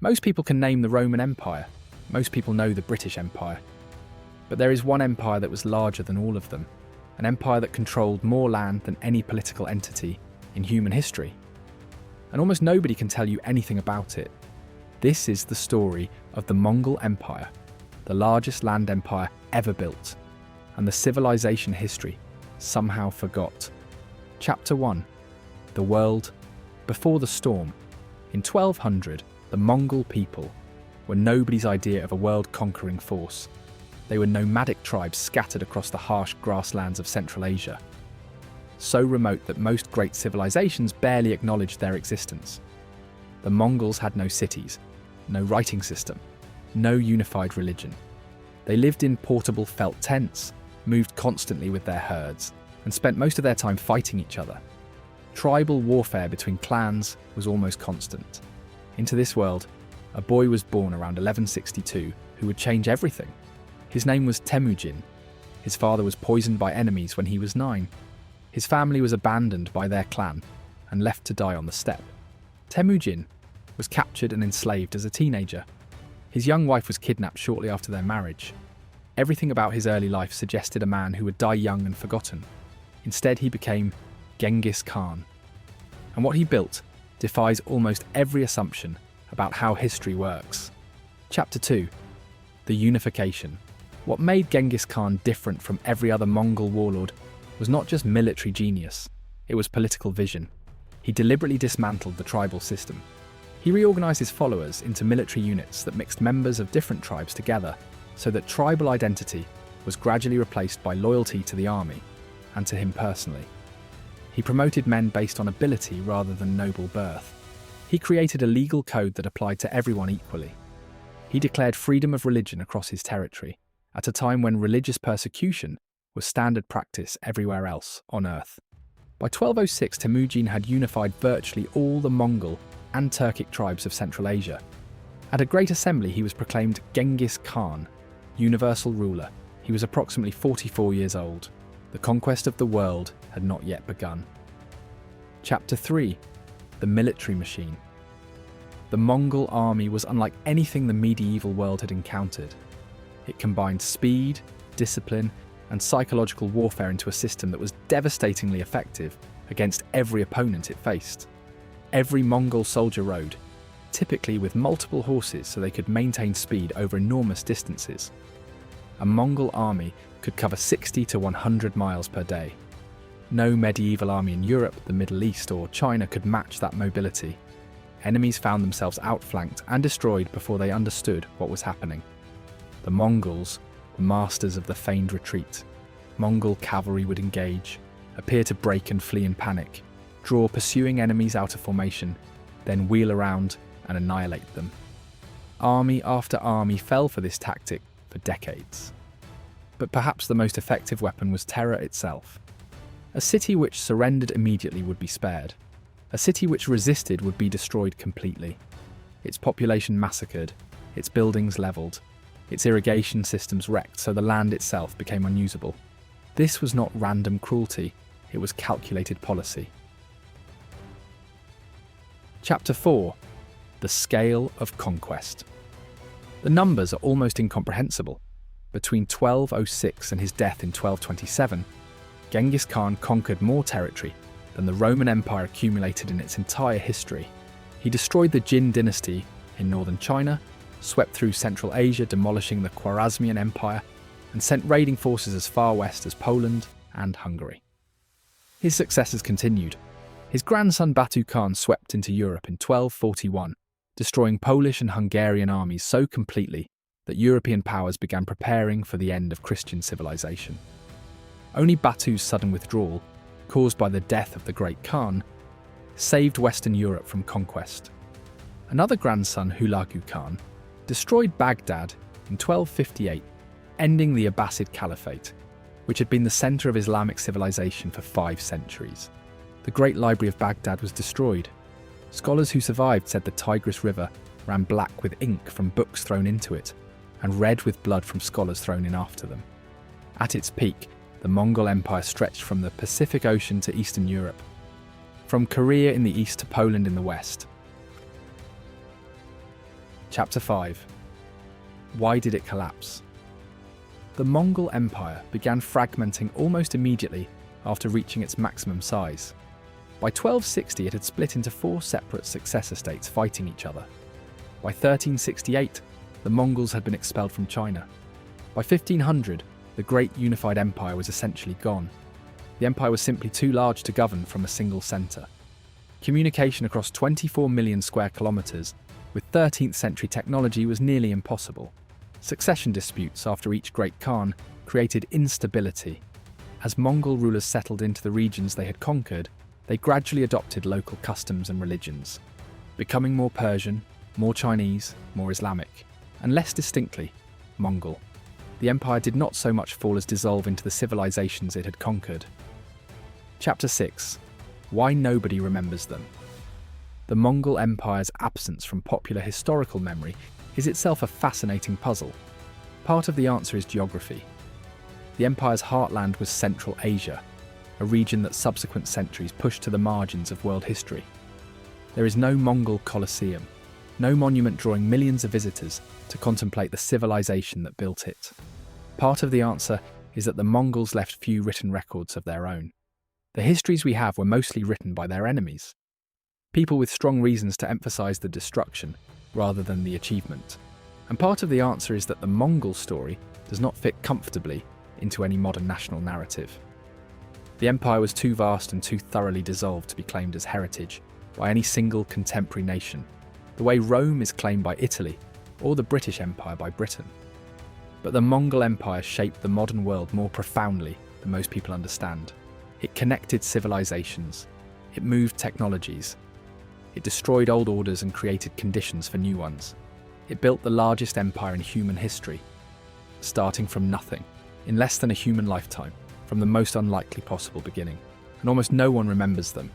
Most people can name the Roman Empire. Most people know the British Empire. But there is one empire that was larger than all of them, an empire that controlled more land than any political entity in human history. And almost nobody can tell you anything about it. This is the story of the Mongol Empire, the largest land empire ever built, and the civilization history somehow forgot. Chapter 1. The World Before the Storm. In 1200, the Mongol people were nobody's idea of a world-conquering force. They were nomadic tribes scattered across the harsh grasslands of Central Asia, so remote that most great civilizations barely acknowledged their existence. The Mongols had no cities, no writing system, no unified religion. They lived in portable felt tents, moved constantly with their herds, and spent most of their time fighting each other. Tribal warfare between clans was almost constant. Into this world, a boy was born around 1162 who would change everything. His name was Temujin. His father was poisoned by enemies when he was 9. His family was abandoned by their clan and left to die on the steppe. Temujin was captured and enslaved as a teenager. His young wife was kidnapped shortly after their marriage. Everything about his early life suggested a man who would die young and forgotten. Instead, he became Genghis Khan. And what he built defies almost every assumption about how history works. Chapter 2. The Unification. What made Genghis Khan different from every other Mongol warlord was not just military genius, it was political vision. He deliberately dismantled the tribal system. He reorganized his followers into military units that mixed members of different tribes together so that tribal identity was gradually replaced by loyalty to the army and to him personally. He promoted men based on ability rather than noble birth. He created a legal code that applied to everyone equally. He declared freedom of religion across his territory at a time when religious persecution was standard practice everywhere else on Earth. By 1206, Temujin had unified virtually all the Mongol and Turkic tribes of Central Asia. At a great assembly, he was proclaimed Genghis Khan, universal ruler. He was approximately 44 years old. The conquest of the world had not yet begun. Chapter 3. The Military Machine. The Mongol army was unlike anything the medieval world had encountered. It combined speed, discipline, and psychological warfare into a system that was devastatingly effective against every opponent it faced. Every Mongol soldier rode, typically with multiple horses so they could maintain speed over enormous distances. A Mongol army could cover 60 to 100 miles per day. No medieval army in Europe, the Middle East, or China could match that mobility. Enemies found themselves outflanked and destroyed before they understood what was happening. The Mongols were masters of the feigned retreat. Mongol cavalry would engage, appear to break and flee in panic, draw pursuing enemies out of formation, then wheel around and annihilate them. Army after army fell for this tactic for decades. But perhaps the most effective weapon was terror itself. A city which surrendered immediately would be spared. A city which resisted would be destroyed completely. Its population massacred, its buildings levelled, its irrigation systems wrecked so the land itself became unusable. This was not random cruelty, it was calculated policy. Chapter 4. The Scale of Conquest. The numbers are almost incomprehensible. Between 1206 and his death in 1227, Genghis Khan conquered more territory than the Roman Empire accumulated in its entire history. He destroyed the Jin dynasty in northern China, swept through Central Asia, demolishing the Khwarezmian Empire, and sent raiding forces as far west as Poland and Hungary. His successes continued. His grandson Batu Khan swept into Europe in 1241, destroying Polish and Hungarian armies so completely that European powers began preparing for the end of Christian civilization. Only Batu's sudden withdrawal, caused by the death of the Great Khan, saved Western Europe from conquest. Another grandson, Hulagu Khan, destroyed Baghdad in 1258, ending the Abbasid Caliphate, which had been the center of Islamic civilization for 5 centuries. The Great Library of Baghdad was destroyed. Scholars who survived said the Tigris River ran black with ink from books thrown into it, and red with blood from scholars thrown in after them. At its peak, the Mongol Empire stretched from the Pacific Ocean to Eastern Europe, from Korea in the east to Poland in the west. Chapter 5. Why did it collapse? The Mongol Empire began fragmenting almost immediately after reaching its maximum size. By 1260, it had split into 4 separate successor states fighting each other. By 1368, the Mongols had been expelled from China. By 1500, the great unified empire was essentially gone. The empire was simply too large to govern from a single centre. Communication across 24 million square kilometres with 13th century technology was nearly impossible. Succession disputes after each great Khan created instability. As Mongol rulers settled into the regions they had conquered, they gradually adopted local customs and religions, becoming more Persian, more Chinese, more Islamic, and less distinctly, Mongol. The empire did not so much fall as dissolve into the civilizations it had conquered. Chapter 6. Why nobody remembers them. The Mongol Empire's absence from popular historical memory is itself a fascinating puzzle. Part of the answer is geography. The empire's heartland was Central Asia, a region that subsequent centuries pushed to the margins of world history. There is no Mongol Colosseum, no monument drawing millions of visitors to contemplate the civilization that built it. Part of the answer is that the Mongols left few written records of their own. The histories we have were mostly written by their enemies, people with strong reasons to emphasize the destruction rather than the achievement. And part of the answer is that the Mongol story does not fit comfortably into any modern national narrative. The empire was too vast and too thoroughly dissolved to be claimed as heritage by any single contemporary nation, the way Rome is claimed by Italy or the British Empire by Britain. But the Mongol Empire shaped the modern world more profoundly than most people understand. It connected civilizations, it moved technologies, it destroyed old orders and created conditions for new ones. It built the largest empire in human history, starting from nothing, in less than a human lifetime, from the most unlikely possible beginning. And almost no one remembers them.